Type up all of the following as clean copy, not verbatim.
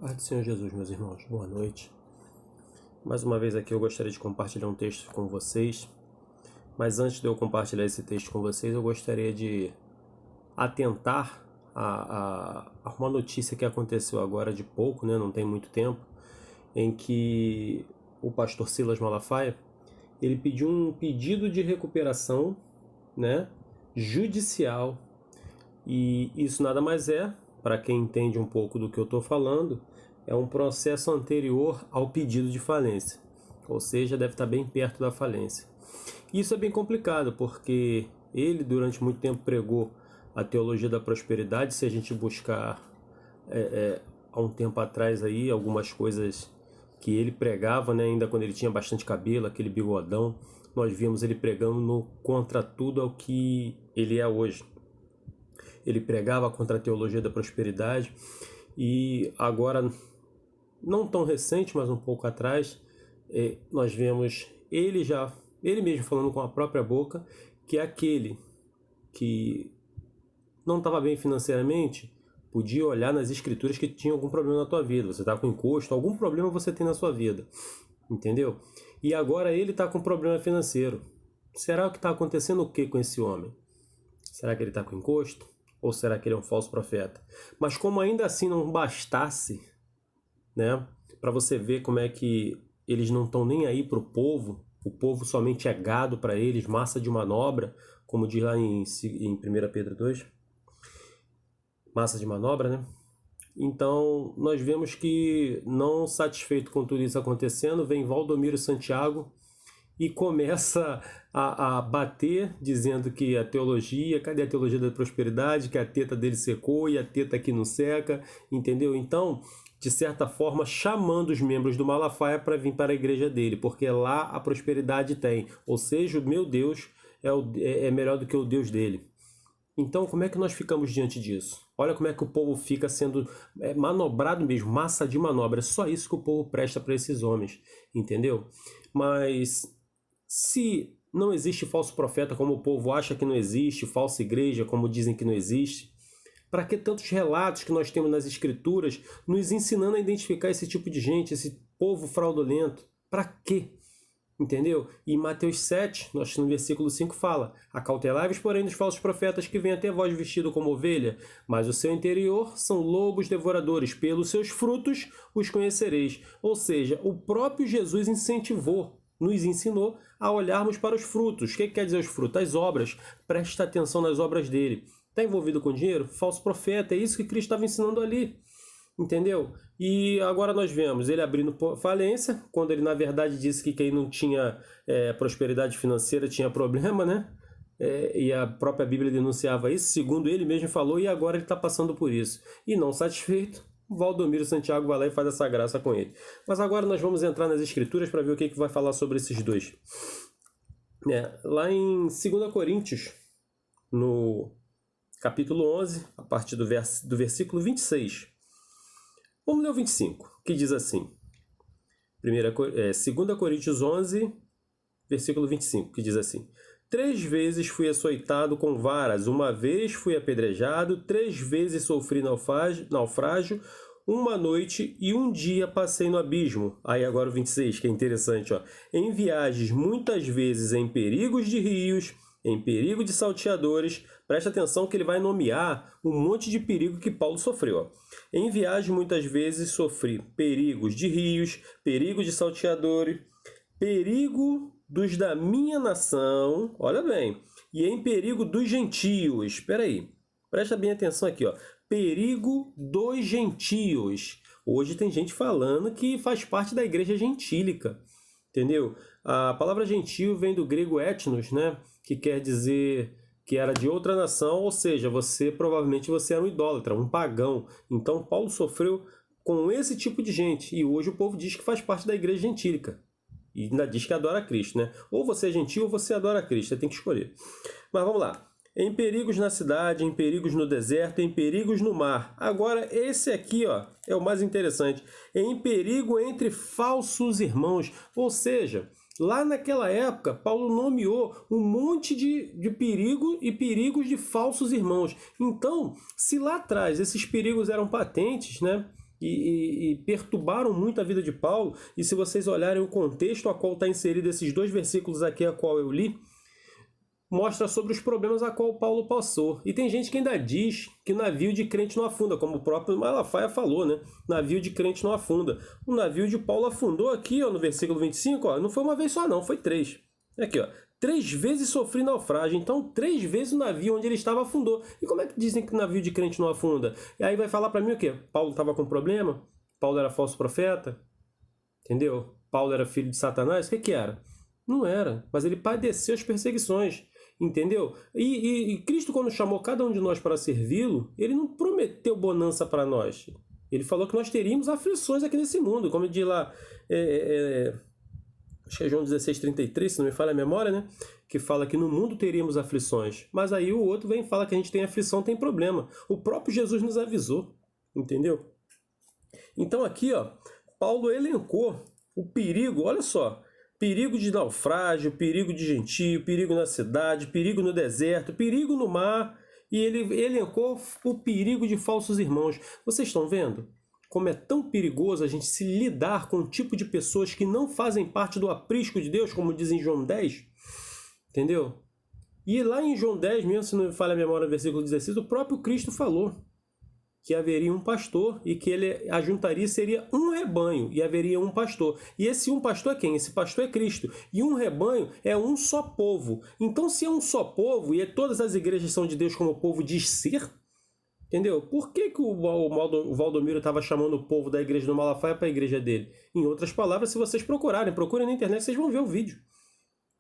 Paz do Senhor Jesus, meus irmãos, boa noite. Mais uma vez aqui eu gostaria de compartilhar um texto com vocês, mas antes de eu compartilhar esse texto com vocês, eu gostaria de atentar a uma notícia que aconteceu agora de pouco, né? Não tem muito tempo, em que o pastor Silas Malafaia, ele pediu um pedido de recuperação, né, judicial, e isso nada mais é, para quem entende um pouco do que eu estou falando, é um processo anterior ao pedido de falência, ou seja, deve estar bem perto da falência. Isso é bem complicado, porque ele durante muito tempo pregou a teologia da prosperidade. Se a gente buscar há um tempo atrás aí algumas coisas que ele pregava, né, ainda quando ele tinha bastante cabelo, aquele bigodão, nós vimos ele pregando contra tudo ao que ele é hoje. Ele pregava contra a teologia da prosperidade, e agora, não tão recente, mas um pouco atrás, nós vemos ele mesmo falando com a própria boca, que aquele que não estava bem financeiramente podia olhar nas escrituras que tinha algum problema na tua vida. Você está com encosto, algum problema você tem na sua vida, entendeu? E agora ele está com problema financeiro. Será que está acontecendo o que com esse homem? Será que ele está com encosto? Ou será que ele é um falso profeta? Mas como ainda assim não bastasse, né, para você ver como é que eles não estão nem aí para o povo somente é gado para eles, massa de manobra, como diz lá em 1 Pedro 2, massa de manobra, né? Então nós vemos que, não satisfeito com tudo isso acontecendo, vem Valdomiro Santiago e começa a bater, dizendo que a teologia, cadê a teologia da prosperidade, que a teta dele secou e a teta aqui não seca, entendeu? Então, de certa forma, chamando os membros do Malafaia para vir para a igreja dele, porque lá a prosperidade tem, ou seja, o meu Deus é melhor do que o Deus dele. Então, como é que nós ficamos diante disso? Olha como é que o povo fica sendo manobrado mesmo, massa de manobra. É só isso que o povo presta para esses homens, entendeu? Mas se não existe falso profeta, como o povo acha que não existe, falsa igreja, como dizem que não existe, para que tantos relatos que nós temos nas escrituras nos ensinando a identificar esse tipo de gente, esse povo fraudulento? Para quê? Entendeu? E em Mateus 7, no versículo 5 fala: acautelai-vos, porém, dos falsos profetas que vêm até vós vestido como ovelha, mas o seu interior são lobos devoradores, pelos seus frutos os conhecereis. Ou seja, o próprio Jesus nos ensinou a olharmos para os frutos. O que quer dizer os frutos? As obras. Presta atenção nas obras dele. Está envolvido com dinheiro? Falso profeta. É isso que Cristo estava ensinando ali. Entendeu? E agora nós vemos ele abrindo falência, quando ele na verdade disse que quem não tinha prosperidade financeira tinha problema, né? E a própria Bíblia denunciava isso, segundo ele mesmo falou, e agora ele está passando por isso. E não satisfeito, Valdomiro Santiago vai lá e faz essa graça com ele. Mas agora nós vamos entrar nas escrituras para ver o que vai falar sobre esses dois. Lá em 2 Coríntios, no capítulo 11, a partir do versículo 26. Vamos ler o 25, que diz assim. 2 Coríntios 11, versículo 25, que diz assim: 3 vezes fui açoitado com varas, 1 vez fui apedrejado, 3 vezes sofri naufrágio, 1 noite e 1 dia passei no abismo. Aí agora o 26, que é interessante, ó. Em viagens, muitas vezes em perigos de rios, em perigo de salteadores. Presta atenção que ele vai nomear um monte de perigo que Paulo sofreu. Ó. Em viagem, muitas vezes sofri perigos de rios, perigo de salteadores, perigo dos da minha nação, olha bem, e em perigo dos gentios. Espera aí, presta bem atenção aqui, ó. Perigo dos gentios. Hoje tem gente falando que faz parte da igreja gentílica, entendeu? A palavra gentio vem do grego etnos, né? Que quer dizer que era de outra nação, ou seja, provavelmente você era um idólatra, um pagão. Então Paulo sofreu com esse tipo de gente, e hoje o povo diz que faz parte da igreja gentílica. E ainda diz que adora Cristo, né? Ou você é gentil ou você adora Cristo, você tem que escolher. Mas vamos lá. Em perigos na cidade, em perigos no deserto, em perigos no mar. Agora, esse aqui, ó, é o mais interessante. Em perigo entre falsos irmãos. Ou seja, lá naquela época, Paulo nomeou um monte de perigo e perigos de falsos irmãos. Então, se lá atrás esses perigos eram patentes, né? e perturbaram muito a vida de Paulo. E se vocês olharem o contexto a qual está inserido esses 2 versículos aqui a qual eu li, mostra sobre os problemas a qual Paulo passou. E tem gente que ainda diz que navio de crente não afunda, como o próprio Malafaia falou, né? Navio de crente não afunda. O navio de Paulo afundou aqui, ó, no versículo 25, ó, não foi uma vez só não, foi 3. Aqui, ó. 3 vezes sofri naufrágio, então 3 vezes o navio onde ele estava afundou. E como é que dizem que o navio de crente não afunda? E aí vai falar para mim o quê? Paulo estava com problema? Paulo era falso profeta? Entendeu? Paulo era filho de Satanás? O que era? Não era, mas ele padeceu as perseguições. Entendeu? E Cristo, quando chamou cada um de nós para servi-lo, ele não prometeu bonança para nós. Ele falou que nós teríamos aflições aqui nesse mundo. Como diz lá, acho que é João 16:33, se não me falha a memória, né? Que fala que no mundo teríamos aflições. Mas aí o outro vem e fala que a gente tem aflição, tem problema. O próprio Jesus nos avisou. Entendeu? Então aqui, ó, Paulo elencou o perigo, olha só. Perigo de naufrágio, perigo de gentio, perigo na cidade, perigo no deserto, perigo no mar. E ele elencou o perigo de falsos irmãos. Vocês estão vendo como é tão perigoso a gente se lidar com um tipo de pessoas que não fazem parte do aprisco de Deus, como diz em João 10? Entendeu? E lá em João 10, mesmo se não me falha a memória, no versículo 16, o próprio Cristo falou que haveria um pastor e que ele ajuntaria, seria um rebanho e haveria um pastor. E esse um pastor é quem? Esse pastor é Cristo. E um rebanho é um só povo. Então, se é um só povo e todas as igrejas são de Deus como o povo diz ser, entendeu? Por que o Valdomiro estava chamando o povo da igreja do Malafaia para a igreja dele? Em outras palavras, se vocês procurem na internet, vocês vão ver o vídeo.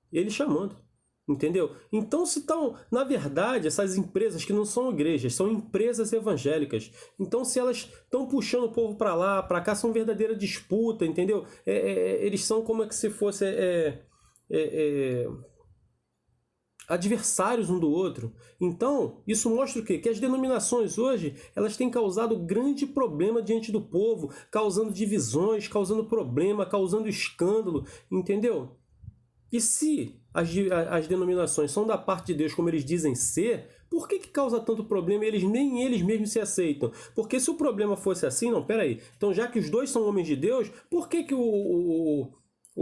Ele chamando. Entendeu? Então, se estão, na verdade, essas empresas que não são igrejas, são empresas evangélicas. Então, se elas estão puxando o povo para lá, para cá, são verdadeira disputa, entendeu? Eles são como se fossem adversários um do outro. Então, isso mostra o quê? Que as denominações hoje, elas têm causado grande problema diante do povo, causando divisões, causando problema, causando escândalo, entendeu? E se as denominações são da parte de Deus como eles dizem ser, por que causa tanto problema e nem eles mesmos se aceitam? Porque se o problema fosse assim, não, peraí, então já que os dois são homens de Deus, por que o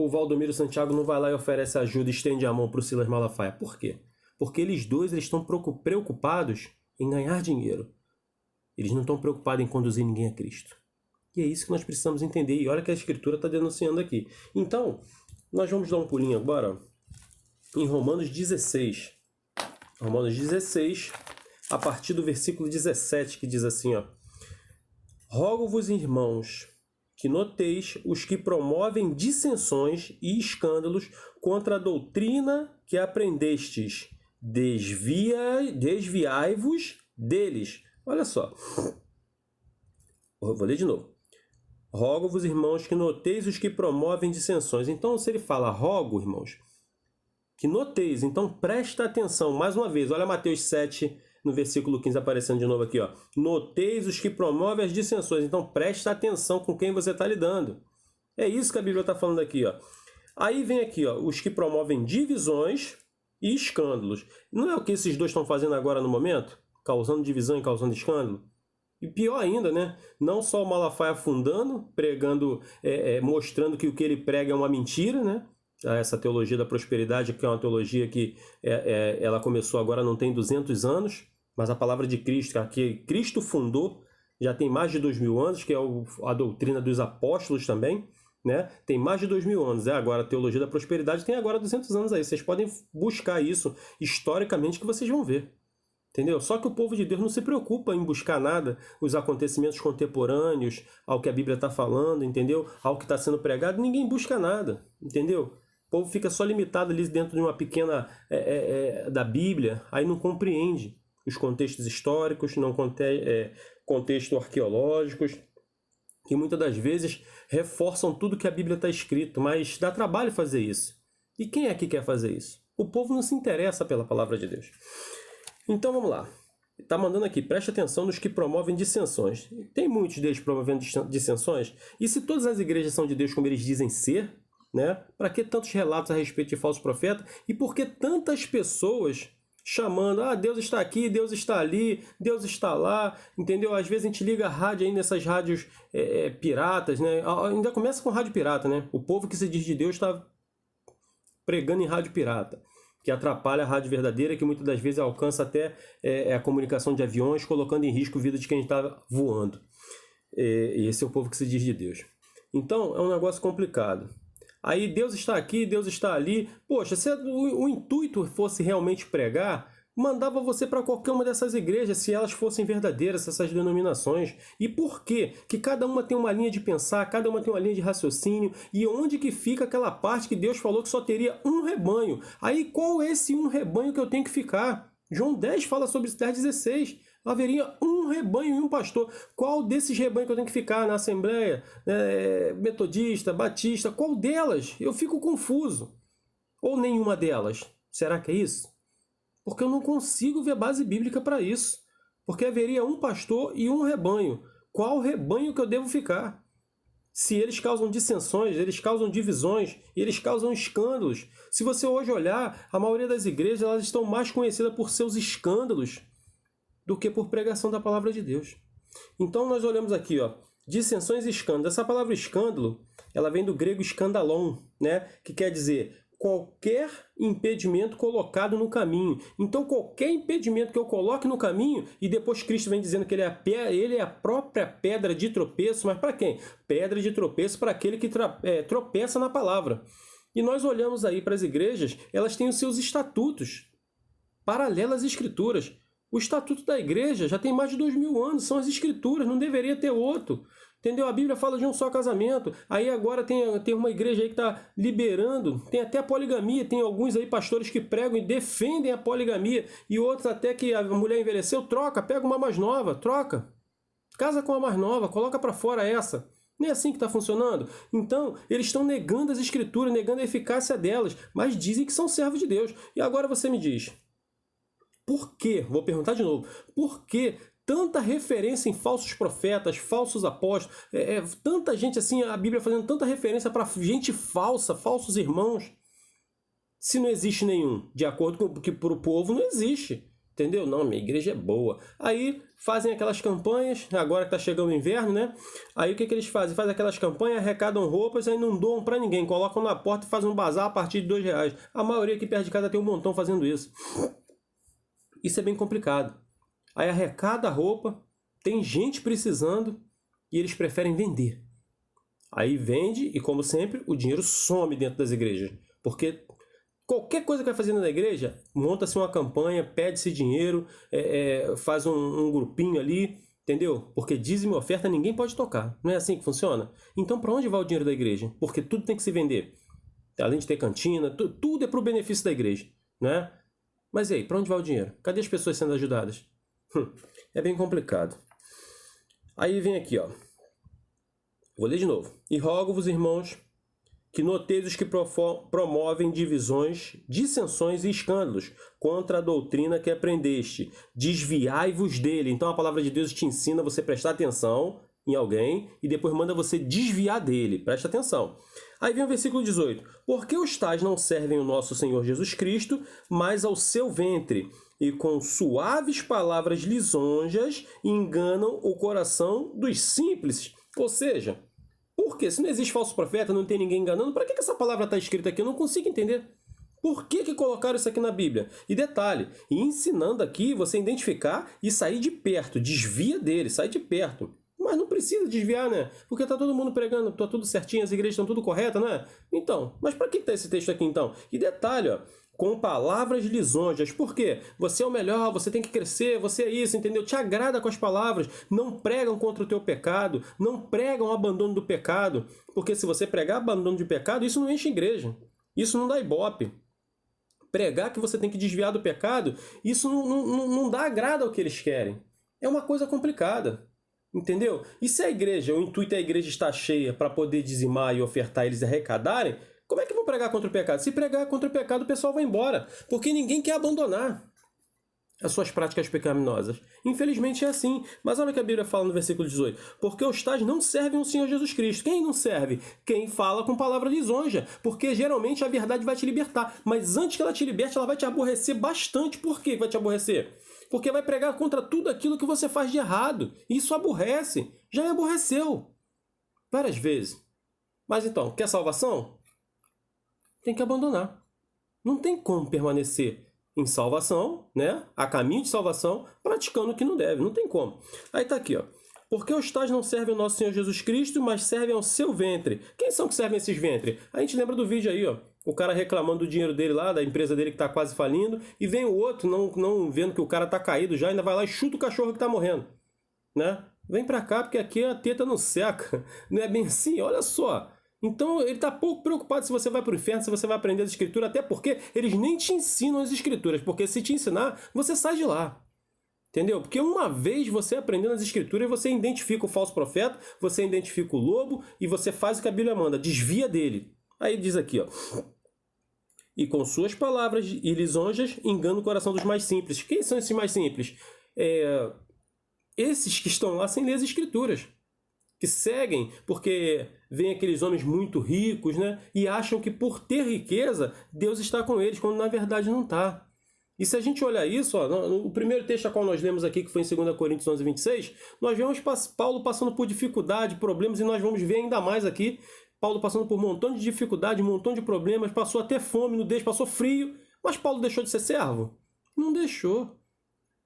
Valdomiro Santiago não vai lá e oferece ajuda e estende a mão para o Silas Malafaia? Por quê? Porque eles estão preocupados em ganhar dinheiro. Eles não estão preocupados em conduzir ninguém a Cristo. E é isso que nós precisamos entender. E olha que a Escritura está denunciando aqui. Então, nós vamos dar um pulinho agora em Romanos 16. Romanos 16, a partir do versículo 17, que diz assim, ó: Rogo-vos, irmãos, que noteis os que promovem dissensões e escândalos contra a doutrina que aprendestes. Desviai-vos deles. Olha só. Vou ler de novo. Rogo-vos, irmãos, que noteis os que promovem dissensões. Então, se ele fala rogo, irmãos, que noteis, então presta atenção. Mais uma vez, olha Mateus 7, no versículo 15, aparecendo de novo aqui, ó. Noteis os que promovem as dissensões. Então, presta atenção com quem você está lidando. É isso que a Bíblia está falando aqui, ó. Aí vem aqui, ó, os que promovem divisões e escândalos. Não é o que esses dois estão fazendo agora no momento? Causando divisão e causando escândalo? E pior ainda, né? Não só o Malafaia afundando, pregando, mostrando que o que ele prega é uma mentira, né? Essa teologia da prosperidade, que é uma teologia que ela começou agora, não tem 200 anos, mas a palavra de Cristo, que Cristo fundou, já tem mais de 2000 anos, que é a doutrina dos apóstolos também, né? Tem mais de 2000 anos. Agora a teologia da prosperidade tem agora 200 anos aí. Vocês podem buscar isso historicamente que vocês vão ver. Entendeu? Só que o povo de Deus não se preocupa em buscar nada, os acontecimentos contemporâneos, ao que a Bíblia está falando, entendeu? Ao que está sendo pregado, ninguém busca nada, entendeu? O povo fica só limitado ali dentro de uma pequena da Bíblia, aí não compreende os contextos históricos, não contextos arqueológicos, que muitas das vezes reforçam tudo que a Bíblia está escrito, mas dá trabalho fazer isso. E quem é que quer fazer isso? O povo não se interessa pela palavra de Deus. Então vamos lá. Está mandando aqui, preste atenção nos que promovem dissensões. Tem muitos deles promovendo dissensões? E se todas as igrejas são de Deus como eles dizem ser, né? Para que tantos relatos a respeito de falso profeta? E por que tantas pessoas chamando, Deus está aqui, Deus está ali, Deus está lá, entendeu? Às vezes a gente liga a rádio aí nessas rádios piratas, né? Ainda começa com rádio pirata, né? O povo que se diz de Deus está pregando em rádio pirata, que atrapalha a rádio verdadeira, que muitas das vezes alcança até a comunicação de aviões, colocando em risco a vida de quem está voando. E esse é o povo que se diz de Deus. Então, é um negócio complicado. Aí Deus está aqui, Deus está ali. Poxa, se o intuito fosse realmente pregar, mandava você para qualquer uma dessas igrejas, se elas fossem verdadeiras, essas denominações. E por quê? Que cada uma tem uma linha de pensar, cada uma tem uma linha de raciocínio. E onde que fica aquela parte que Deus falou que só teria um rebanho? Aí qual é esse um rebanho que eu tenho que ficar? João 10 fala sobre isso, 10:16. Haveria um rebanho e um pastor. Qual desses rebanhos que eu tenho que ficar na Assembleia? Metodista, Batista, qual delas? Eu fico confuso. Ou nenhuma delas? Será que é isso? Porque eu não consigo ver base bíblica para isso. Porque haveria um pastor e um rebanho. Qual rebanho que eu devo ficar? Se eles causam dissensões, eles causam divisões, eles causam escândalos. Se você hoje olhar, a maioria das igrejas elas estão mais conhecidas por seus escândalos do que por pregação da palavra de Deus. Então nós olhamos aqui, dissensões e escândalos. Essa palavra escândalo, ela vem do grego escandalon, né? Que quer dizer qualquer impedimento colocado no caminho. Então qualquer impedimento que eu coloque no caminho, e depois Cristo vem dizendo que ele é a própria pedra de tropeço, mas para quem? Pedra de tropeço para aquele que tropeça na palavra. E nós olhamos aí para as igrejas, elas têm os seus estatutos, paralelos às escrituras. O estatuto da igreja já tem mais de 2000 anos, são as escrituras, não deveria ter outro. Entendeu? A Bíblia fala de um só casamento. Aí agora tem uma igreja aí que está liberando, tem até a poligamia, tem alguns aí pastores que pregam e defendem a poligamia, e outros até que a mulher envelheceu, troca, pega uma mais nova, troca. Casa com a mais nova, coloca para fora essa. Não é assim que está funcionando? Então, eles estão negando as escrituras, negando a eficácia delas, mas dizem que são servos de Deus. E agora você me diz, por quê? Vou perguntar de novo. Por que tanta referência em falsos profetas, falsos apóstolos, tanta gente assim, a Bíblia fazendo tanta referência para gente falsa, falsos irmãos, se não existe nenhum? De acordo com o que para o povo não existe. Entendeu? Não, minha igreja é boa. Aí fazem aquelas campanhas, agora que está chegando o inverno, né? Aí o que eles fazem? Fazem aquelas campanhas, arrecadam roupas, aí não doam para ninguém, colocam na porta e fazem um bazar a partir de R$2. A maioria aqui perto de casa tem um montão fazendo isso. Isso é bem complicado. Aí arrecada a roupa, tem gente precisando e eles preferem vender. Aí vende e, como sempre, o dinheiro some dentro das igrejas. Porque qualquer coisa que vai fazer na igreja, monta-se uma campanha, pede-se dinheiro, faz um grupinho ali, entendeu? Porque dízimo e oferta ninguém pode tocar. Não é assim que funciona? Então, para onde vai o dinheiro da igreja? Porque tudo tem que se vender. Além de ter cantina, tudo é para o benefício da igreja, né? Mas e aí, para onde vai o dinheiro? Cadê as pessoas sendo ajudadas? É bem complicado. Aí vem aqui, Vou ler de novo. E rogo-vos, irmãos, que noteis os que promovem divisões, dissensões e escândalos contra a doutrina que aprendeste. Desviai-vos dele. Então a palavra de Deus te ensina a você prestar atenção em alguém e depois manda você desviar dele. Presta atenção. Aí vem o versículo 18. Porque os tais não servem o nosso Senhor Jesus Cristo, mas ao seu ventre, e com suaves palavras lisonjas enganam o coração dos simples. Ou seja, por quê? Se não existe falso profeta, não tem ninguém enganando, para que essa palavra está escrita aqui? Eu não consigo entender. Por que colocaram isso aqui na Bíblia? E detalhe, ensinando aqui você identificar e sair de perto, desvia dele, sai de perto. Mas não precisa desviar, né? Porque tá todo mundo pregando, tá tudo certinho, as igrejas estão tudo corretas, não é? Então, mas para que tá esse texto aqui então? E detalhe, com palavras lisonjas. Por quê? Você é o melhor, você tem que crescer, você é isso, entendeu? Te agrada com as palavras, não pregam contra o teu pecado, não pregam o abandono do pecado, porque se você pregar abandono de pecado, isso não enche igreja, isso não dá ibope. Pregar que você tem que desviar do pecado, isso não dá agrado ao que eles querem. É uma coisa complicada. Entendeu? E se a igreja, o intuito é a igreja estar cheia para poder dizimar e ofertar, eles arrecadarem, como é que vão pregar contra o pecado? Se pregar contra o pecado, o pessoal vai embora, porque ninguém quer abandonar. as suas práticas pecaminosas. Infelizmente é assim. Mas olha o que a Bíblia fala no versículo 18. Porque os tais não servem o Senhor Jesus Cristo. Quem não serve? Quem fala com palavra lisonja. Porque geralmente a verdade vai te libertar. Mas antes que ela te liberte, ela vai te aborrecer bastante. Por que vai te aborrecer? Porque vai pregar contra tudo aquilo que você faz de errado. E isso aborrece. Já me aborreceu. Várias vezes. Mas então, quer salvação? Tem que abandonar. Não tem como permanecer em salvação, né? A caminho de salvação, praticando o que não deve. Não tem como. Aí tá aqui, ó. Porque os tais não servem ao nosso Senhor Jesus Cristo, mas servem ao seu ventre. Quem são que servem esses ventres? A gente lembra do vídeo aí, ó. O cara reclamando do dinheiro dele lá, da empresa dele que tá quase falindo, e vem o outro, não vendo que o cara tá caído já, ainda vai lá e chuta o cachorro que tá morrendo, né? Vem pra cá, porque aqui a teta não seca. Não é bem assim? Olha só. Então ele está pouco preocupado se você vai para o inferno, se você vai aprender as escrituras, até porque eles nem te ensinam as escrituras, porque se te ensinar, você sai de lá. Entendeu? Porque uma vez você aprendendo as escrituras, você identifica o falso profeta, você identifica o lobo e você faz o que a Bíblia manda, desvia dele. Aí diz aqui, ó. E com suas palavras e lisonjas engana o coração dos mais simples. Quem são esses mais simples? Esses que estão lá sem ler as escrituras. Que seguem porque vêm aqueles homens muito ricos, né? E acham que por ter riqueza, Deus está com eles, quando na verdade não está. E se a gente olhar isso, ó, no primeiro texto a qual nós lemos aqui, que foi em 2 Coríntios 11, 26, nós vemos Paulo passando por dificuldade, problemas, e nós vamos ver ainda mais aqui, Paulo passando por um montão de dificuldade, um montão de problemas, passou até fome, nudez, passou frio, mas Paulo deixou de ser servo? Não deixou.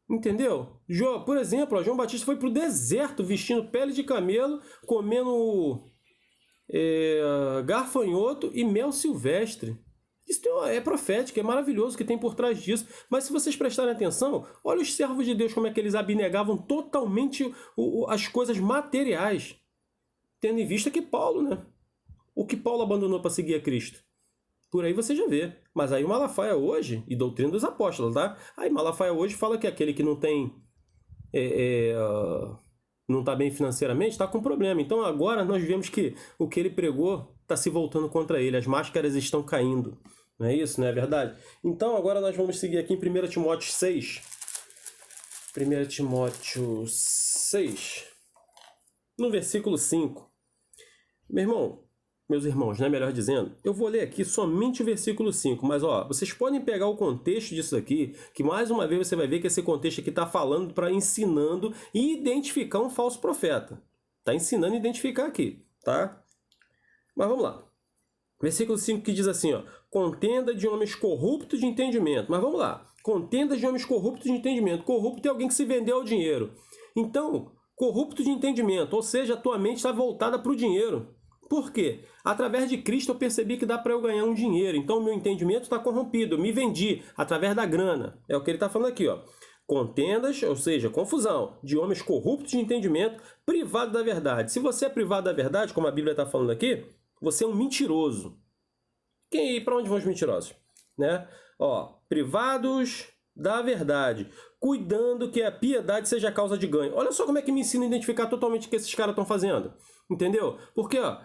Entendeu? Por exemplo, João Batista foi para o deserto vestindo pele de camelo, comendo garfanhoto e mel silvestre. Isso é profético, é maravilhoso o que tem por trás disso. Mas se vocês prestarem atenção, olha os servos de Deus como é que eles abnegavam totalmente as coisas materiais. Tendo em vista que Paulo, né? O que Paulo abandonou para seguir a Cristo. Por aí você já vê. Mas aí o Malafaia hoje, e doutrina dos apóstolos, tá? Aí Malafaia hoje fala que aquele que não tem... não está bem financeiramente, está com problema. Então agora nós vemos que o que ele pregou está se voltando contra ele. As máscaras estão caindo. Não é isso? Não é verdade? Então agora nós vamos seguir aqui em 1 Timóteo 6. 1 Timóteo 6. No versículo 5. Meus irmãos, né, melhor dizendo, eu vou ler aqui somente o versículo 5, mas ó, vocês podem pegar o contexto disso aqui, que mais uma vez você vai ver que esse contexto aqui está falando para ensinando e identificar um falso profeta. Está ensinando e identificar aqui, tá? Mas vamos lá. Versículo 5 que diz assim, ó, contenda de homens corruptos de entendimento. Mas vamos lá, contenda de homens corruptos de entendimento. Corrupto é alguém que se vendeu ao dinheiro. Então, corrupto de entendimento, ou seja, a tua mente está voltada para o dinheiro. Por quê? Através de Cristo eu percebi que dá para eu ganhar um dinheiro. Então o meu entendimento está corrompido. Eu me vendi através da grana. É o que ele está falando aqui, ó. Contendas, ou seja, confusão, de homens corruptos de entendimento, privado da verdade. Se você é privado da verdade, como a Bíblia está falando aqui, você é um mentiroso. Para onde vão os mentirosos? Né? Ó, privados da verdade, cuidando que a piedade seja a causa de ganho. Olha só como é que me ensina a identificar totalmente o que esses caras estão fazendo. Entendeu? Porque ó,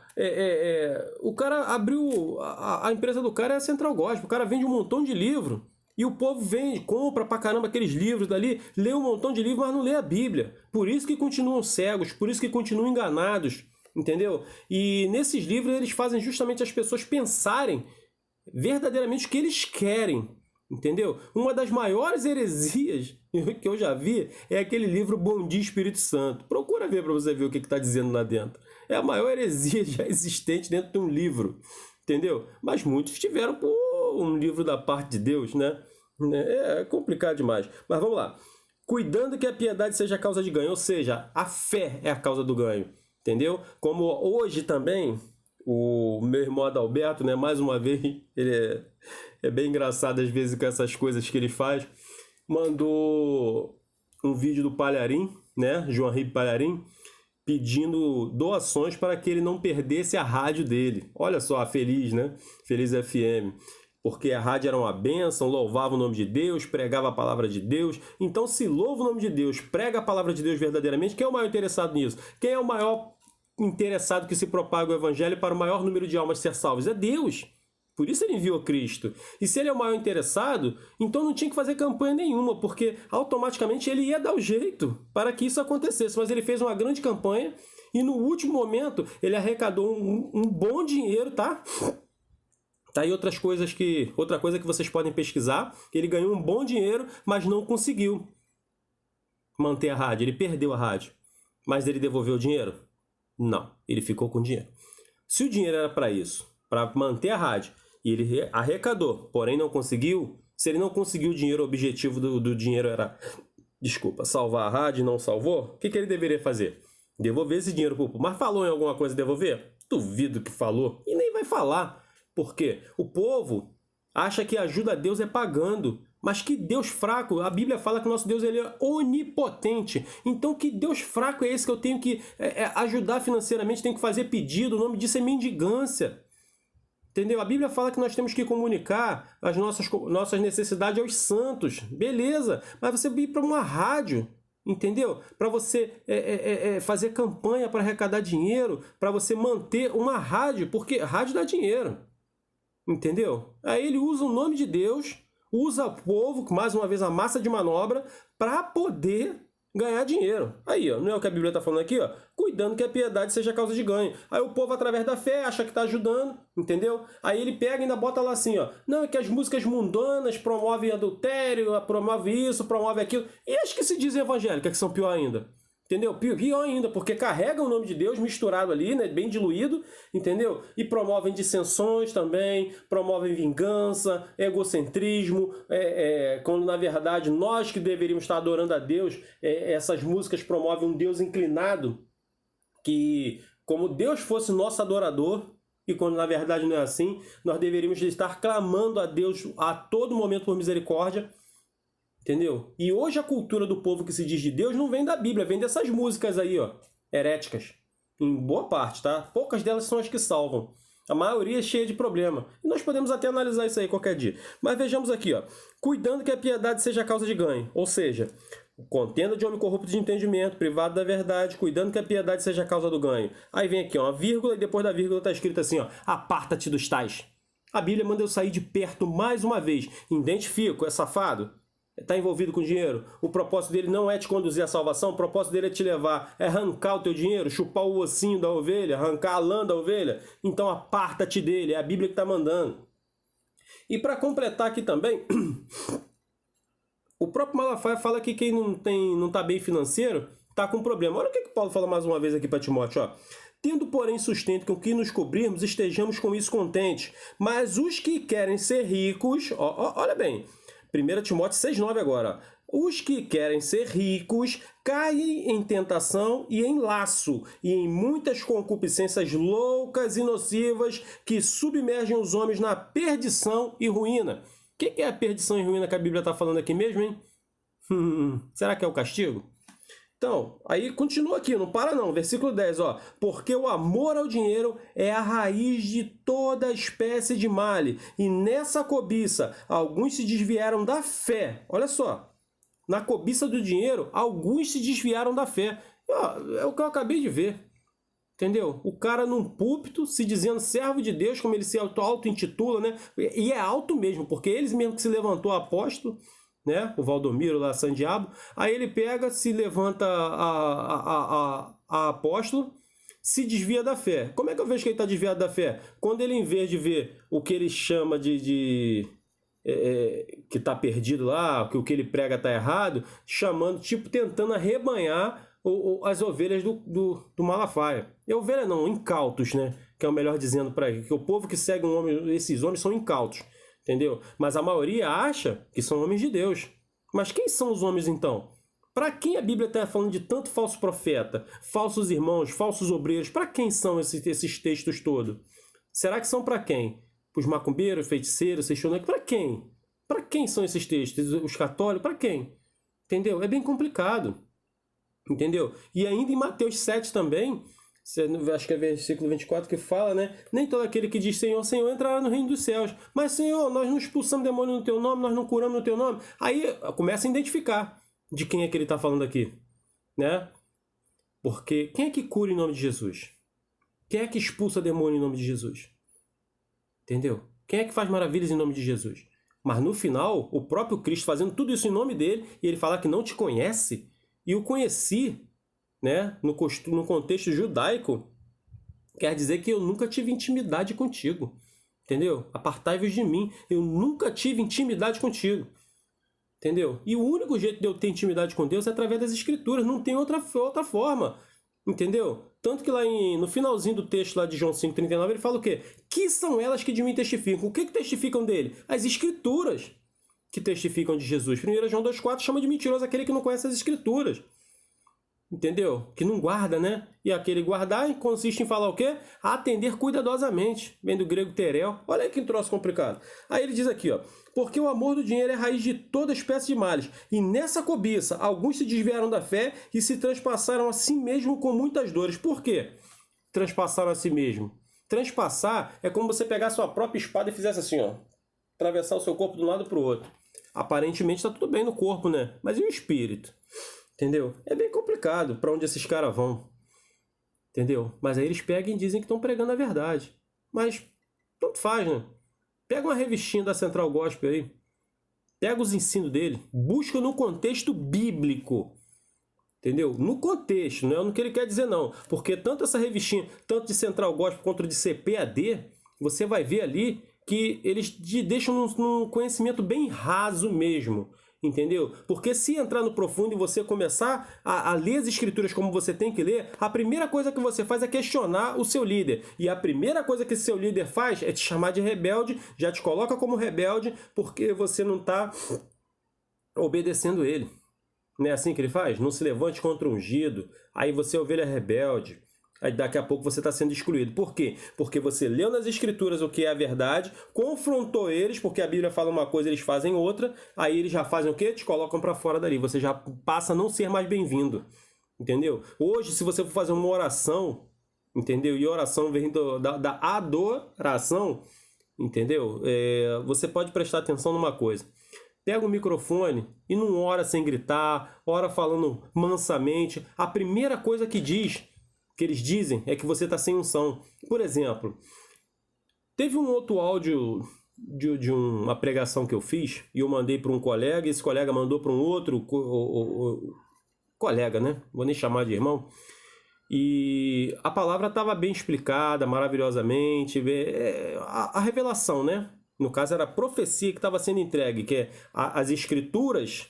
o cara abriu... A empresa do cara é a Central Gospel. O cara vende um montão de livro. E o povo vende, compra pra caramba aqueles livros dali, lê um montão de livros, mas não lê a Bíblia. Por isso que continuam cegos, por isso que continuam enganados. Entendeu? E nesses livros eles fazem justamente as pessoas pensarem verdadeiramente o que eles querem. Entendeu? Uma das maiores heresias que eu já vi é aquele livro Bom Dia Espírito Santo. Procura ver para você ver o que está dizendo lá dentro. É a maior heresia já existente dentro de um livro. Entendeu? Mas muitos tiveram por um livro da parte de Deus, né? É complicado demais. Mas vamos lá. Cuidando que a piedade seja a causa de ganho. Ou seja, a fé é a causa do ganho. Entendeu? Como hoje também... O meu irmão Adalberto, né, mais uma vez, ele é bem engraçado às vezes com essas coisas que ele faz, mandou um vídeo do Palharim, né, João Ribe Palharim, pedindo doações para que ele não perdesse a rádio dele. Olha só, a Feliz, né, Feliz FM, porque a rádio era uma bênção, louvava o nome de Deus, pregava a palavra de Deus. Então, se louva o nome de Deus, prega a palavra de Deus verdadeiramente, quem é o maior interessado nisso? Quem é o maior interessado que se propaga o evangelho para o maior número de almas ser salvas? É Deus. Por isso ele enviou Cristo. E se ele é o maior interessado, então não tinha que fazer campanha nenhuma, porque automaticamente ele ia dar o jeito para que isso acontecesse. Mas ele fez uma grande campanha e no último momento ele arrecadou um bom dinheiro, tá? Tá aí outra coisa que vocês podem pesquisar. Ele ganhou um bom dinheiro, mas não conseguiu manter a rádio. Ele perdeu a rádio. Mas ele devolveu o dinheiro? Não, ele ficou com o dinheiro. Se o dinheiro era para isso, para manter a rádio, e ele arrecadou, porém não conseguiu, se ele não conseguiu o dinheiro, o objetivo do dinheiro era, salvar a rádio e não salvou, o que ele deveria fazer? Devolver esse dinheiro pro povo. Mas falou em alguma coisa devolver? Duvido que falou. E nem vai falar. Por quê? O povo acha que ajuda a Deus é pagando. Mas que Deus fraco, a Bíblia fala que o nosso Deus ele é onipotente. Então que Deus fraco é esse que eu tenho que ajudar financeiramente, tenho que fazer pedido, o nome disso é mendigância. Entendeu? A Bíblia fala que nós temos que comunicar as nossas necessidades aos santos. Beleza, mas você ir para uma rádio, entendeu? Para você fazer campanha para arrecadar dinheiro, para você manter uma rádio, porque rádio dá dinheiro. Entendeu? Aí ele usa o nome de Deus, usa o povo, mais uma vez a massa de manobra, para poder ganhar dinheiro. Aí, ó, não é o que a Bíblia está falando aqui, ó? Cuidando que a piedade seja causa de ganho. Aí o povo, através da fé, acha que está ajudando, entendeu? Aí ele pega e ainda bota lá assim, ó. Não, é que as músicas mundanas promovem adultério, promovem isso, promovem aquilo. E as que se dizem evangélicas, que são pior ainda. Entendeu? Pior ainda, porque carregam o nome de Deus misturado ali, né? Bem diluído, entendeu? E promovem dissensões também, promovem vingança, egocentrismo, quando na verdade nós que deveríamos estar adorando a Deus, essas músicas promovem um Deus inclinado, que como Deus fosse nosso adorador, e quando na verdade não é assim, nós deveríamos estar clamando a Deus a todo momento por misericórdia. Entendeu? E hoje a cultura do povo que se diz de Deus não vem da Bíblia, vem dessas músicas aí, ó, heréticas. Em boa parte, tá? Poucas delas são as que salvam. A maioria é cheia de problema. E nós podemos até analisar isso aí qualquer dia. Mas vejamos aqui, ó. Cuidando que a piedade seja causa de ganho. Ou seja, contenda de homem corrupto de entendimento, privado da verdade, cuidando que a piedade seja causa do ganho. Aí vem aqui, ó, uma vírgula, e depois da vírgula tá escrito assim, ó. Aparta-te dos tais. A Bíblia manda eu sair de perto mais uma vez. Identifico, é safado? Está envolvido com dinheiro, o propósito dele não é te conduzir à salvação, o propósito dele é te levar, é arrancar o teu dinheiro, chupar o ossinho da ovelha, arrancar a lã da ovelha. Então aparta-te dele, é a Bíblia que está mandando. E para completar aqui também, o próprio Malafaia fala que quem não está bem financeiro está com problema. Olha o que Paulo fala mais uma vez aqui para Timóteo, ó. Tendo, porém, sustento com que nos cobrirmos, estejamos com isso contentes. Mas os que querem ser ricos, olha bem, 1 Timóteo 6,9 agora. Os que querem ser ricos caem em tentação e em laço, e em muitas concupiscências loucas e nocivas que submergem os homens na perdição e ruína. O que é a perdição e ruína que a Bíblia está falando aqui mesmo, hein? Será que é o castigo? Então, aí continua aqui, não para não, versículo 10, ó. Porque o amor ao dinheiro é a raiz de toda espécie de mal, e nessa cobiça alguns se desviaram da fé. Olha só, na cobiça do dinheiro, alguns se desviaram da fé. É o que eu acabei de ver, entendeu? O cara num púlpito, se dizendo servo de Deus, como ele se auto-intitula, né? E é alto mesmo, porque eles mesmo que se levantou apóstolo, né? O Valdomiro lá, San Diabo, aí ele pega, se levanta a apóstolo, se desvia da fé. Como é que eu vejo que ele está desviado da fé? Quando ele, em vez de ver o que ele chama que está perdido lá, que o que ele prega está errado, chamando, tipo, tentando arrebanhar as ovelhas do Malafaia. E ovelha não, incautos, né? Que é o melhor dizendo para ele, que o povo que segue esses homens são incautos. Entendeu? Mas a maioria acha que são homens de Deus. Mas quem são os homens então? Para quem a Bíblia está falando de tanto falso profeta, falsos irmãos, falsos obreiros? Para quem são esses textos todos? Será que são para quem? Para os macumbeiros, feiticeiros, sextoneiros? Para quem? Para quem são esses textos? Os católicos? Para quem? Entendeu? É bem complicado. Entendeu? E ainda em Mateus 7 também, acho que é versículo 24 que fala, né? Nem todo aquele que diz Senhor, Senhor entrará no reino dos céus. Mas Senhor, nós não expulsamos demônio no teu nome, nós não curamos no teu nome. Aí começa a identificar de quem é que ele está falando aqui, né? Porque quem é que cura em nome de Jesus? Quem é que expulsa demônio em nome de Jesus? Entendeu? Quem é que faz maravilhas em nome de Jesus? Mas no final, o próprio Cristo fazendo tudo isso em nome dele, e ele falar que não te conhece, e o conheci, né, no contexto judaico, quer dizer que eu nunca tive intimidade contigo. Entendeu? Apartai-vos de mim. Eu nunca tive intimidade contigo. Entendeu? E o único jeito de eu ter intimidade com Deus é através das Escrituras. Não tem outra forma. Entendeu? Tanto que lá no finalzinho do texto lá de João 5,39, ele fala o quê? Que são elas que de mim testificam? O que testificam dele? As Escrituras que testificam de Jesus. 1 João 2,4 chama de mentiroso aquele que não conhece as Escrituras. Entendeu? Que não guarda, né? E aquele guardar consiste em falar o quê? Atender cuidadosamente. Vem do grego terel. Olha aí que troço complicado. Aí ele diz aqui, ó. Porque o amor do dinheiro é raiz de toda espécie de males. E nessa cobiça, alguns se desviaram da fé e se transpassaram a si mesmo com muitas dores. Por quê? Transpassaram a si mesmo. Transpassar é como você pegar a sua própria espada e fizesse assim, ó. Atravessar o seu corpo de um lado para o outro. Aparentemente está tudo bem no corpo, né? Mas e o espírito? Entendeu? É bem complicado para onde esses caras vão. Entendeu? Mas aí eles pegam e dizem que estão pregando a verdade. Mas tanto faz, né? Pega uma revistinha da Central Gospel aí. Pega os ensinos dele. Busca no contexto bíblico. Entendeu? No contexto, não é no que ele quer dizer não. Porque tanto essa revistinha, tanto de Central Gospel quanto de CPAD, você vai ver ali que eles te deixam num conhecimento bem raso mesmo. Entendeu? Porque se entrar no profundo e você começar a ler as escrituras como você tem que ler, a primeira coisa que você faz é questionar o seu líder. E a primeira coisa que esse seu líder faz é te chamar de rebelde, já te coloca como rebelde, porque você não está obedecendo ele. Não é assim que ele faz? Não se levante contra o ungido, aí você é ovelha rebelde. Aí daqui a pouco você está sendo excluído. Por quê? Porque você leu nas escrituras o que é a verdade, confrontou eles, porque a Bíblia fala uma coisa, eles fazem outra, aí eles já fazem o quê? Te colocam para fora dali. Você já passa a não ser mais bem-vindo. Entendeu? Hoje, se você for fazer uma oração, entendeu? E oração vem da adoração, entendeu? Você pode prestar atenção numa coisa. Pega o microfone e não ora sem gritar, ora falando mansamente. A primeira coisa que eles dizem é que você está sem unção. Por exemplo, teve um outro áudio de uma pregação que eu fiz e eu mandei para um colega, e esse colega mandou para um outro colega, né? Vou nem chamar de irmão. E a palavra estava bem explicada, maravilhosamente. A revelação, né? No caso era a profecia que estava sendo entregue, que é as escrituras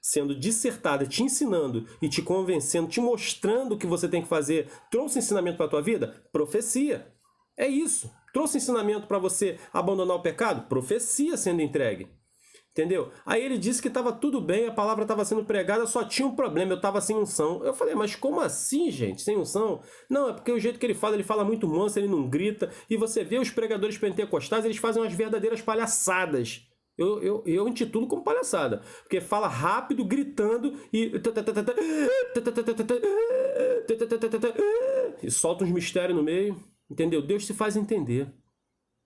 sendo dissertada, te ensinando e te convencendo, te mostrando o que você tem que fazer, trouxe ensinamento para a tua vida? Profecia. É isso. Trouxe ensinamento para você abandonar o pecado? Profecia sendo entregue. Entendeu? Aí ele disse que estava tudo bem, a palavra estava sendo pregada, só tinha um problema, eu estava sem unção. Eu falei, mas como assim, gente? Sem unção? Não, é porque o jeito que ele fala muito manso, ele não grita. E você vê os pregadores pentecostais, eles fazem umas verdadeiras palhaçadas. Eu intitulo como palhaçada. Porque fala rápido, gritando e solta uns mistérios no meio. Entendeu? Deus se faz entender.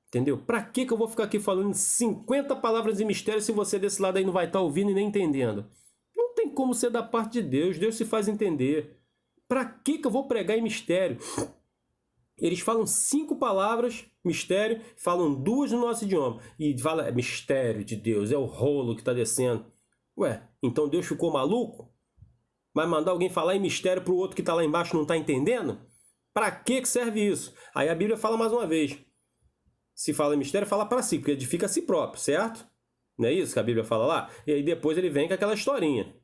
Entendeu? Pra que eu vou ficar aqui falando 50 palavras de mistério se você desse lado aí não vai estar ouvindo e nem entendendo? Não tem como ser da parte de Deus. Deus se faz entender. Pra que eu vou pregar em mistério? Eles falam 5 palavras, mistério, falam 2 no nosso idioma. E fala, mistério de Deus, é o rolo que está descendo. Ué, então Deus ficou maluco? Vai mandar alguém falar em mistério para o outro que está lá embaixo e não está entendendo? Para que serve isso? Aí a Bíblia fala mais uma vez. Se fala em mistério, fala para si, porque edifica a si próprio, certo? Não é isso que a Bíblia fala lá? E aí depois ele vem com aquela historinha,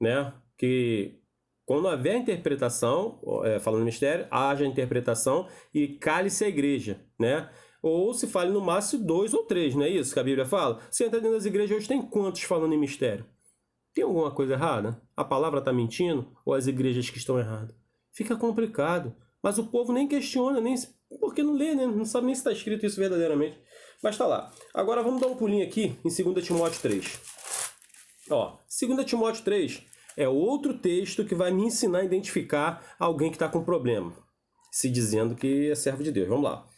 né? Que quando haver interpretação, falando mistério, haja interpretação e cale-se a igreja, né? Ou se fale no máximo 2 ou 3, não é isso que a Bíblia fala? Você entra dentro das igrejas hoje, tem quantos falando em mistério? Tem alguma coisa errada? A palavra está mentindo? Ou as igrejas que estão erradas? Fica complicado. Mas o povo nem questiona, nem porque não lê, né? Não sabe nem se está escrito isso verdadeiramente. Mas está lá. Agora vamos dar um pulinho aqui em 2 Timóteo 3. Ó, 2 Timóteo 3 é outro texto que vai me ensinar a identificar alguém que está com problema, se dizendo que é servo de Deus. Vamos lá.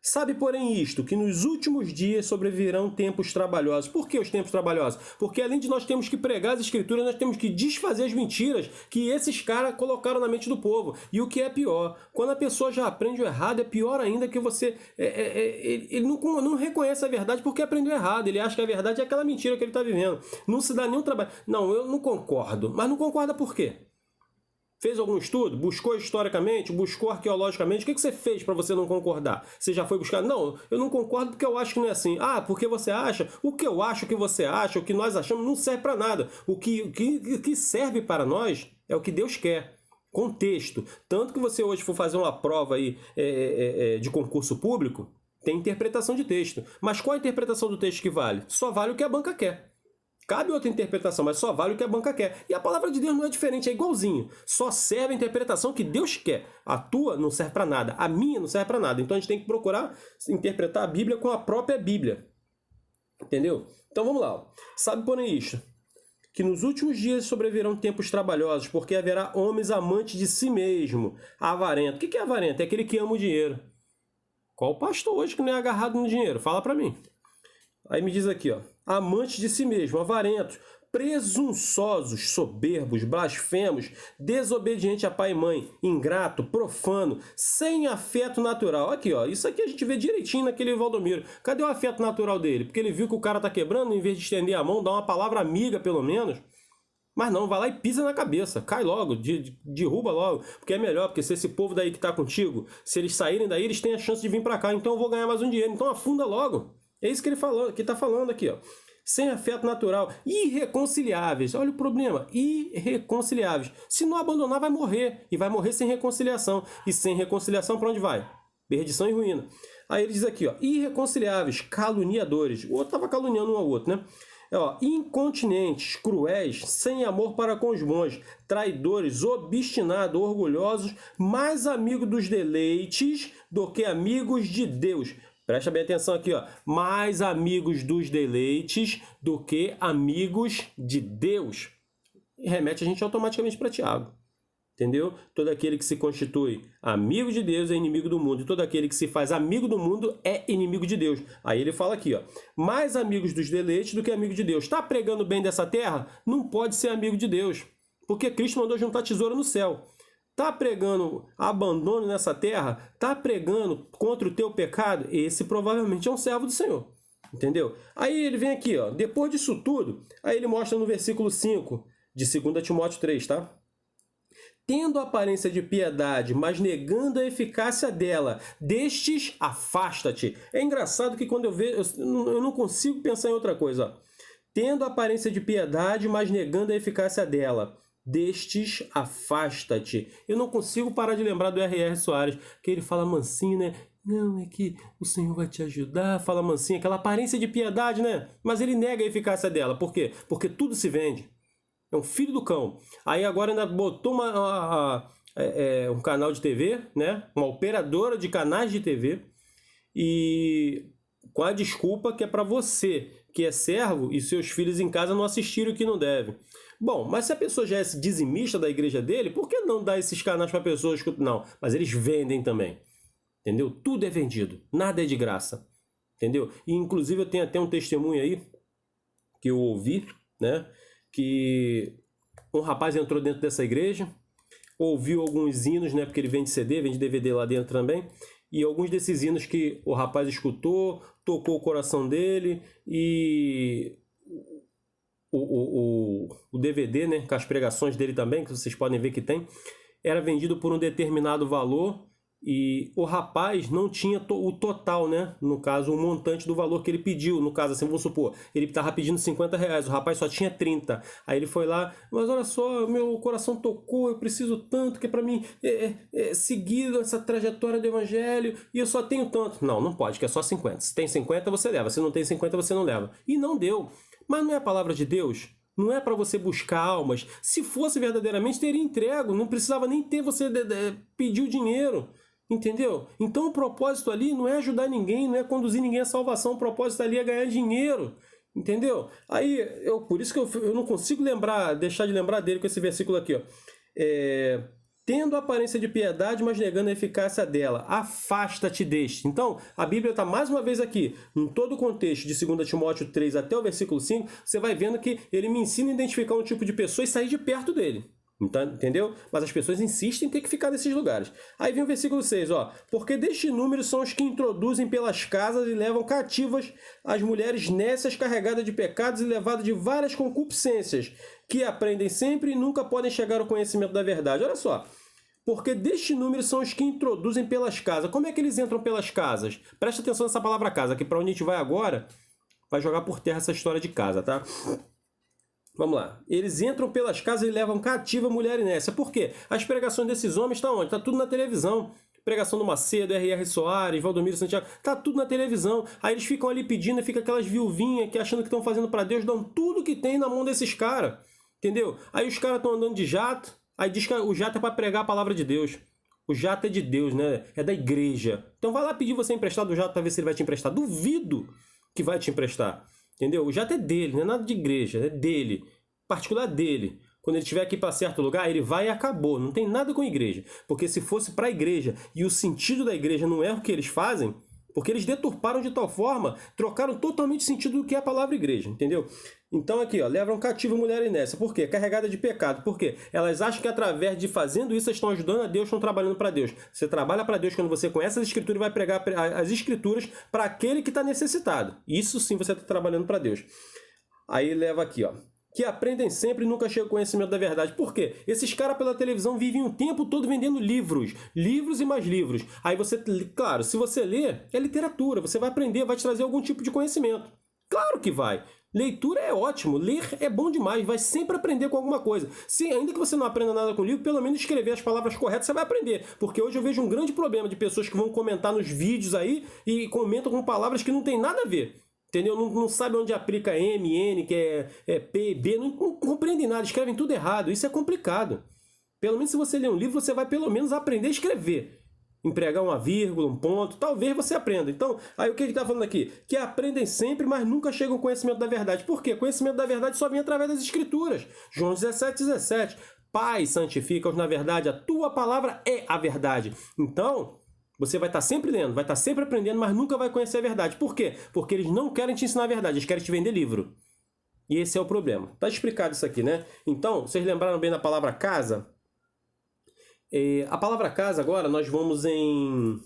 Sabe, porém, isto, que nos últimos dias sobrevirão tempos trabalhosos. Por que os tempos trabalhosos? Porque além de nós termos que pregar as escrituras, nós temos que desfazer as mentiras que esses caras colocaram na mente do povo. E o que é pior, quando a pessoa já aprende o errado, é pior ainda que você... ele não reconhece a verdade porque aprendeu errado. Ele acha que a verdade é aquela mentira que ele está vivendo. Não se dá nenhum trabalho. Não, eu não concordo. Mas não concorda por quê? Fez algum estudo? Buscou historicamente? Buscou arqueologicamente? O que você fez para você não concordar? Você já foi buscar? Não, eu não concordo porque eu acho que não é assim. Ah, porque você acha? O que eu acho que você acha, o que nós achamos, não serve para nada. O que serve para nós é o que Deus quer. Contexto. Tanto que você hoje for fazer uma prova aí, de concurso público, tem interpretação de texto. Mas qual a interpretação do texto que vale? Só vale o que a banca quer. Cabe outra interpretação, mas só vale o que a banca quer. E a palavra de Deus não é diferente, é igualzinho. Só serve a interpretação que Deus quer. A tua não serve para nada, a minha não serve para nada. Então a gente tem que procurar interpretar a Bíblia com a própria Bíblia. Entendeu? Então vamos lá. Sabe, porém, isto, que nos últimos dias sobrevirão tempos trabalhosos, porque haverá homens amantes de si mesmo, avarento. O que é avarento? É aquele que ama o dinheiro. Qual pastor hoje que não é agarrado no dinheiro? Fala para mim. Aí me diz aqui, ó, amantes de si mesmo, avarentos, presunçosos, soberbos, blasfemos, desobediente a pai e mãe, ingrato, profano, sem afeto natural. Aqui, ó, isso aqui a gente vê direitinho naquele Valdomiro. Cadê o afeto natural dele? Porque ele viu que o cara tá quebrando, em vez de estender a mão, dá uma palavra amiga, pelo menos. Mas não, vai lá e pisa na cabeça, cai logo, derruba logo, porque é melhor, porque se esse povo daí que tá contigo, se eles saírem daí, eles têm a chance de vir pra cá, então eu vou ganhar mais um dinheiro, então afunda logo. É isso que ele falou, que está falando aqui, ó. Sem afeto natural, irreconciliáveis. Olha o problema, irreconciliáveis. Se não abandonar, vai morrer. E vai morrer sem reconciliação. E sem reconciliação, para onde vai? Perdição e ruína. Aí ele diz aqui, ó, irreconciliáveis, caluniadores. O outro estava caluniando um ao outro, né? Ó, incontinentes, cruéis, sem amor para com os bons, traidores, obstinados, orgulhosos, mais amigos dos deleites do que amigos de Deus. Presta bem atenção aqui, ó. Mais amigos dos deleites do que amigos de Deus. E remete a gente automaticamente para Tiago. Entendeu? Todo aquele que se constitui amigo de Deus é inimigo do mundo. E todo aquele que se faz amigo do mundo é inimigo de Deus. Aí ele fala aqui, ó. Mais amigos dos deleites do que amigo de Deus. Está pregando bem dessa terra? Não pode ser amigo de Deus. Porque Cristo mandou juntar tesouro no céu. Tá pregando abandono nessa terra? Tá pregando contra o teu pecado? Esse provavelmente é um servo do Senhor. Entendeu? Aí ele vem aqui, ó. Depois disso tudo, aí ele mostra no versículo 5 de 2 Timóteo 3, tá? Tendo aparência de piedade, mas negando a eficácia dela, destes afasta-te. É engraçado que quando eu vejo, eu não consigo pensar em outra coisa, ó. Tendo aparência de piedade, mas negando a eficácia dela, destes afasta-te. Eu não consigo parar de lembrar do R.R. Soares, que ele fala mansinho, né? Não, é que o Senhor vai te ajudar, fala mansinho, aquela aparência de piedade, né? Mas ele nega a eficácia dela. Por quê? Porque tudo se vende. É um filho do cão. Aí agora ainda botou um canal de TV, né? Uma operadora de canais de TV, e com a desculpa que é para você, que é servo, e seus filhos em casa não assistirem o que não deve. Bom, mas se a pessoa já é dizimista da igreja dele, por que não dar esses canais para pessoas que... Não, mas eles vendem também. Entendeu? Tudo é vendido. Nada é de graça. Entendeu? E inclusive eu tenho até um testemunho aí que eu ouvi, né? Que um rapaz entrou dentro dessa igreja, ouviu alguns hinos, né? Porque ele vende CD, vende DVD lá dentro também. E alguns desses hinos que o rapaz escutou, tocou o coração dele, e o DVD, né, com as pregações dele também, que vocês podem ver que tem, era vendido por um determinado valor, e o rapaz não tinha o total, né? No caso, o montante do valor que ele pediu. No caso, assim, vamos supor, ele estava pedindo R$50, o rapaz só tinha 30. Aí ele foi lá, mas olha só, meu coração tocou, eu preciso tanto, que é para mim seguir essa trajetória do evangelho, e eu só tenho tanto. Não, não pode, que é só 50. Se tem 50, você leva. Se não tem 50, você não leva. E não deu. Mas não é a palavra de Deus? Não é para você buscar almas. Se fosse verdadeiramente, teria entrego. Não precisava nem ter você pedir o dinheiro. Entendeu? Então o propósito ali não é ajudar ninguém, não é conduzir ninguém à salvação. O propósito ali é ganhar dinheiro. Entendeu? Aí, por isso que eu não consigo deixar de lembrar dele com esse versículo aqui, ó. tendo aparência de piedade, mas negando a eficácia dela. Afasta-te deste. Então, a Bíblia está mais uma vez aqui, em todo o contexto de 2 Timóteo 3 até o versículo 5, você vai vendo que ele me ensina a identificar um tipo de pessoa e sair de perto dele. Então, entendeu? Mas as pessoas insistem em ter que ficar nesses lugares. Aí vem o versículo 6, ó. Porque deste número são os que introduzem pelas casas e levam cativas as mulheres nécias carregadas de pecados e levadas de várias concupiscências, que aprendem sempre e nunca podem chegar ao conhecimento da verdade. Olha só. Porque deste número são os que introduzem pelas casas. Como é que eles entram pelas casas? Presta atenção nessa palavra casa, que para onde a gente vai agora, vai jogar por terra essa história de casa, tá? Vamos lá. Eles entram pelas casas e levam cativa a mulher inércia. Por quê? As pregações desses homens estão onde? Está tudo na televisão. Pregação do Macedo, R.R. Soares, Valdomiro Santiago, tá tudo na televisão. Aí eles ficam ali pedindo, e fica aquelas viuvinhas que achando que estão fazendo para Deus, dão tudo que tem na mão desses caras. Entendeu? Aí os caras estão andando de jato, aí diz que o jato é para pregar a palavra de Deus. O jato é de Deus, né? É da igreja. Então vai lá pedir você emprestado do jato para ver se ele vai te emprestar. Duvido que vai te emprestar. Entendeu? O jato é dele, não é nada de igreja, é dele. Particular dele. Quando ele estiver aqui para certo lugar, ele vai e acabou. Não tem nada com a igreja. Porque se fosse para a igreja e o sentido da igreja não é o que eles fazem, porque eles deturparam de tal forma, trocaram totalmente o sentido do que é a palavra igreja, entendeu? Então aqui, ó, levam cativo mulher inércia. Por quê? Carregada de pecado. Por quê? Elas acham que através de fazendo isso, elas estão ajudando a Deus, estão trabalhando para Deus. Você trabalha para Deus quando você conhece as escrituras e vai pregar as escrituras para aquele que está necessitado. Isso sim você está trabalhando para Deus. Aí leva aqui, ó. Que aprendem sempre e nunca chegam ao conhecimento da verdade. Por quê? Esses caras pela televisão vivem o tempo todo vendendo livros. Livros e mais livros. Aí você, claro, se você lê, é literatura. Você vai aprender, vai te trazer algum tipo de conhecimento. Claro que vai. Leitura é ótimo. Ler é bom demais. Vai sempre aprender com alguma coisa. Se ainda que você não aprenda nada com o livro, pelo menos escrever as palavras corretas você vai aprender. Porque hoje eu vejo um grande problema de pessoas que vão comentar nos vídeos aí e comentam com palavras que não tem nada a ver. Entendeu? Não sabe onde aplica M, N, que é P, B, não compreendem nada, escrevem tudo errado. Isso é complicado. Pelo menos se você ler um livro, você vai pelo menos aprender a escrever. Empregar uma vírgula, um ponto, talvez você aprenda. Então, aí o que ele está falando aqui? Que aprendem sempre, mas nunca chegam ao conhecimento da verdade. Por quê? Conhecimento da verdade só vem através das escrituras. João 17:17. Pai, santifica-os na verdade, a tua palavra é a verdade. Então, você vai estar sempre lendo, vai estar sempre aprendendo, mas nunca vai conhecer a verdade. Por quê? Porque eles não querem te ensinar a verdade, eles querem te vender livro. E esse é o problema. Está explicado isso aqui, né? Então, vocês lembraram bem da palavra casa? A palavra casa, agora, nós vamos em...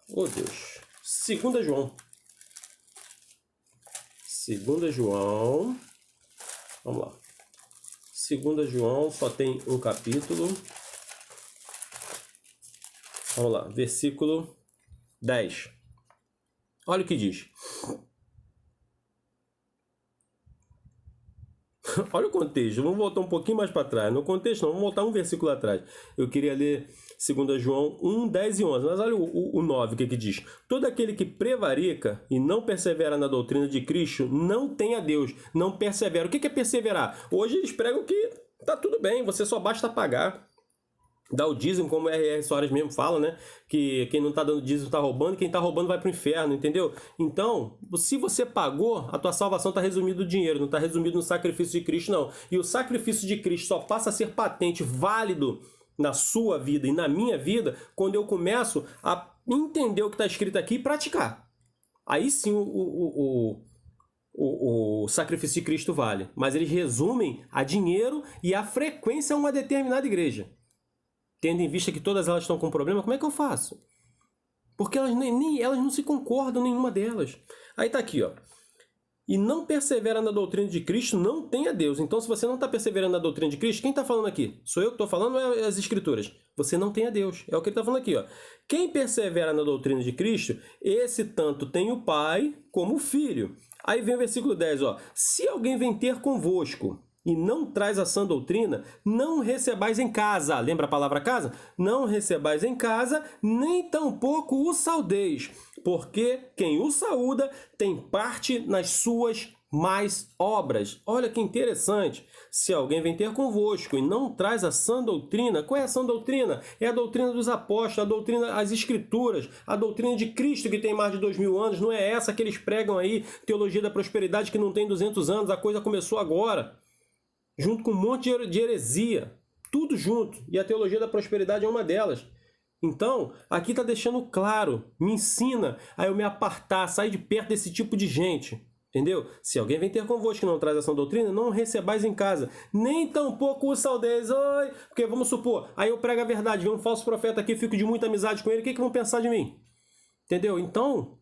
Oh, Deus. 2 João. 2 João. Vamos lá. 2 João só tem um capítulo. Vamos lá, versículo 10. Olha o que diz. Olha o contexto, vamos voltar um pouquinho mais para trás. No contexto não, vamos voltar um versículo atrás. Eu queria ler 2 João 1, 10 e 11. Mas olha o 9, o que diz. Todo aquele que prevarica e não persevera na doutrina de Cristo não tem a Deus, não persevera. O que é perseverar? Hoje eles pregam que tá tudo bem, você só basta pagar. Dá o dízimo, como o R.R. Soares mesmo fala, né? Que quem não está dando dízimo está roubando, quem está roubando vai para o inferno, entendeu? Então, se você pagou, a tua salvação está resumida no dinheiro, não está resumida no sacrifício de Cristo, não. E o sacrifício de Cristo só passa a ser patente, válido na sua vida e na minha vida, quando eu começo a entender o que está escrito aqui e praticar. Aí sim o sacrifício de Cristo vale. Mas eles resumem a dinheiro e a frequência a uma determinada igreja. Tendo em vista que todas elas estão com problema, como é que eu faço? Porque elas não se concordam, nenhuma delas. Aí tá aqui, ó. E não persevera na doutrina de Cristo, não tem a Deus. Então, se você não está perseverando na doutrina de Cristo, quem está falando aqui? Sou eu que estou falando ou é as Escrituras? Você não tem a Deus. É o que ele está falando aqui, ó. Quem persevera na doutrina de Cristo, esse tanto tem o Pai como o Filho. Aí vem o versículo 10, ó. Se alguém vem ter convosco e não traz a sã doutrina, não recebais em casa. Lembra a palavra casa? Não recebais em casa, nem tampouco o saudeis, porque quem o saúda tem parte nas suas mais obras. Olha que interessante. Se alguém vem ter convosco e não traz a sã doutrina, qual é a sã doutrina? É a doutrina dos apóstolos, a doutrina, as escrituras, a doutrina de Cristo que tem mais de 2000 anos, não é essa que eles pregam aí, teologia da prosperidade que não tem 200 anos, a coisa começou agora. Junto com um monte de heresia. tudo junto. E a teologia da prosperidade é uma delas. Então, aqui está deixando claro, me ensina a eu me apartar, sair de perto desse tipo de gente. Entendeu? Se alguém vem ter convosco que não traz essa doutrina, não recebais em casa, nem tampouco os saudeis. Oi, porque vamos supor, aí eu prego a verdade, vem um falso profeta aqui, fico de muita amizade com ele, o que vão pensar de mim? Entendeu? Então,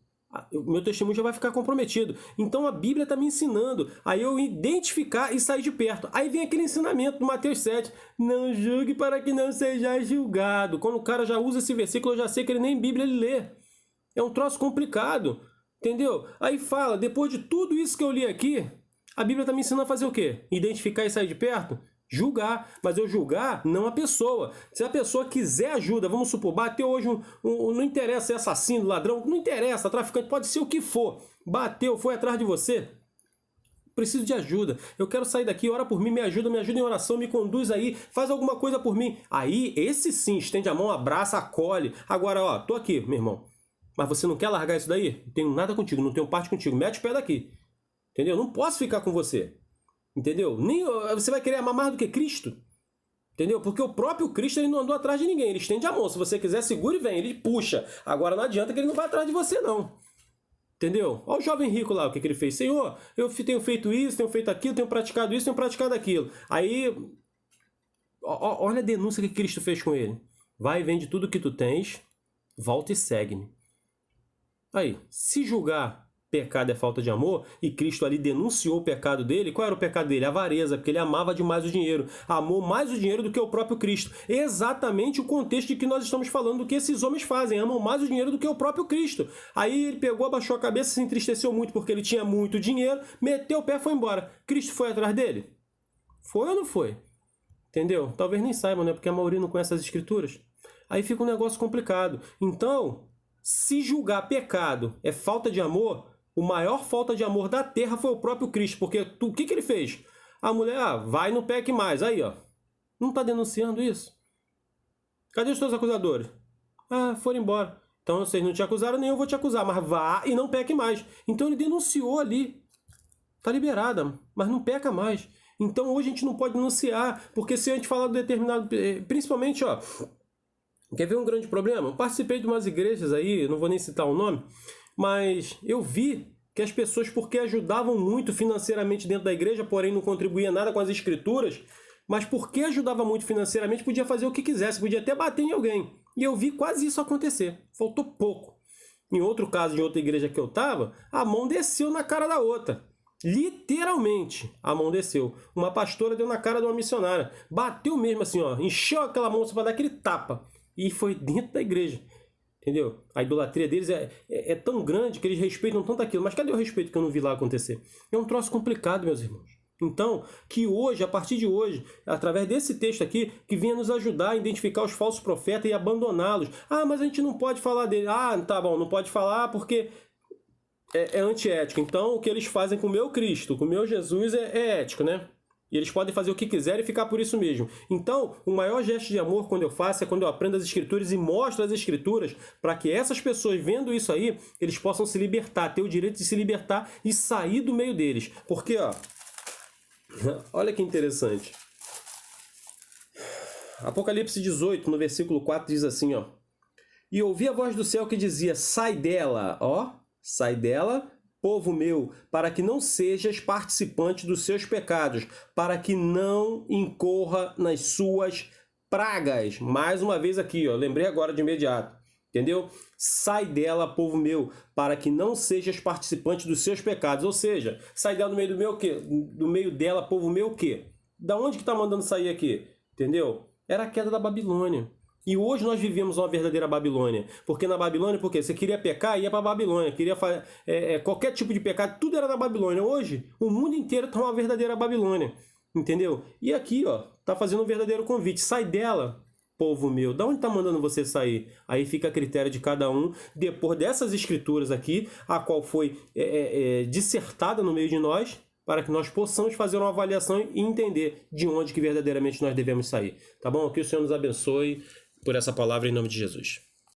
o meu testemunho já vai ficar comprometido. Então a Bíblia está me ensinando a eu identificar e sair de perto. Aí vem aquele ensinamento do Mateus 7, não julgue para que não seja julgado. Quando o cara já usa esse versículo, eu já sei que ele nem Bíblia ele lê. É um troço complicado. Entendeu? Aí fala, depois de tudo isso que eu li aqui, a Bíblia está me ensinando a fazer o quê? Identificar e sair de perto? Julgar. Mas eu julgar não a pessoa. Se a pessoa quiser ajuda, vamos supor, bateu hoje não interessa se é assassino, ladrão, não interessa, traficante, pode ser o que for. Bateu, foi atrás de você. Preciso de ajuda. Eu quero sair daqui, ora por mim, me ajuda em oração, me conduz aí, faz alguma coisa por mim. Aí, esse sim, estende a mão, abraça, acolhe. Agora, ó, tô aqui, meu irmão. Mas você não quer largar isso daí? Não tenho nada contigo, não tenho parte contigo. Mete o pé daqui. Entendeu? Não posso ficar com você. Entendeu? Nem você vai querer amar mais do que Cristo. Entendeu? Porque o próprio Cristo ele não andou atrás de ninguém. Ele estende a mão. Se você quiser, segura e vem. Ele puxa. Agora não adianta que ele não vai atrás de você, não. Entendeu? Olha o jovem rico lá, o que ele fez. Senhor, eu tenho feito isso, tenho feito aquilo, tenho praticado isso, tenho praticado aquilo. Aí, olha a denúncia que Cristo fez com ele. Vai, vende tudo que tu tens, volta e segue-me. Aí, se julgar pecado é falta de amor, e Cristo ali denunciou o pecado dele, qual era o pecado dele? A avareza, porque ele amava demais o dinheiro. Amou mais o dinheiro do que o próprio Cristo. Exatamente o contexto de que nós estamos falando do que esses homens fazem, amam mais o dinheiro do que o próprio Cristo. Aí ele pegou, abaixou a cabeça, se entristeceu muito porque ele tinha muito dinheiro, meteu o pé e foi embora. Cristo foi atrás dele? Foi ou não foi? Entendeu? Talvez nem saibam, né? Porque a maioria não conhece as escrituras. Aí fica um negócio complicado. Então, se julgar pecado é falta de amor, o maior falta de amor da terra foi o próprio Cristo. Porque o que ele fez? A mulher, vai, não peque mais. Aí, ó. Não está denunciando isso? Cadê os teus acusadores? Foram embora. Então vocês não te acusaram, nem eu vou te acusar. Mas vá e não peque mais. Então ele denunciou ali. Está liberada, mas não peca mais. Então hoje a gente não pode denunciar. Porque se a gente falar de determinado... Principalmente, ó... Quer ver um grande problema? Eu participei de umas igrejas aí, não vou nem citar o nome, mas eu vi que as pessoas, porque ajudavam muito financeiramente dentro da igreja, porém não contribuía nada com as escrituras, mas porque ajudava muito financeiramente, podia fazer o que quisesse, podia até bater em alguém. E eu vi quase isso acontecer. Faltou pouco. Em outro caso, em outra igreja que eu estava, a mão desceu na cara da outra. Literalmente, a mão desceu. Uma pastora deu na cara de uma missionária. Bateu mesmo assim, ó. Encheu aquela mão para dar aquele tapa. E foi dentro da igreja, entendeu? A idolatria deles é tão grande que eles respeitam tanto aquilo. Mas cadê o respeito que eu não vi lá acontecer? É um troço complicado, meus irmãos. Então, que hoje, a partir de hoje, através desse texto aqui, que venha nos ajudar a identificar os falsos profetas e abandoná-los. Mas a gente não pode falar dele. Tá bom, não pode falar porque é antiético. Então, o que eles fazem com o meu Cristo, com o meu Jesus é ético, né? E eles podem fazer o que quiserem e ficar por isso mesmo. Então, o maior gesto de amor quando eu faço é quando eu aprendo as escrituras e mostro as escrituras para que essas pessoas, vendo isso aí, eles possam se libertar, ter o direito de se libertar e sair do meio deles. Porque, ó, olha que interessante. Apocalipse 18, no versículo 4, diz assim, ó. E ouvi a voz do céu que dizia, sai dela, ó, sai dela, povo meu, para que não sejas participante dos seus pecados, para que não incorra nas suas pragas. Mais uma vez aqui, ó, lembrei agora de imediato, entendeu? Sai dela, povo meu, para que não sejas participante dos seus pecados. Ou seja, sai dela no meio do meu o quê? Do meio dela, povo meu, o quê? Da onde que está mandando sair aqui? Entendeu? Era a queda da Babilônia. E hoje nós vivemos uma verdadeira Babilônia. Porque na Babilônia, porque você queria pecar, ia para a Babilônia. Queria qualquer tipo de pecado, tudo era da Babilônia. Hoje, o mundo inteiro está uma verdadeira Babilônia. Entendeu? E aqui, ó, tá fazendo um verdadeiro convite. Sai dela, povo meu. Da onde está mandando você sair? Aí fica a critério de cada um. Depois dessas escrituras aqui, a qual foi dissertada no meio de nós, para que nós possamos fazer uma avaliação e entender de onde que verdadeiramente nós devemos sair. Tá bom? Que o Senhor nos abençoe por essa palavra em nome de Jesus.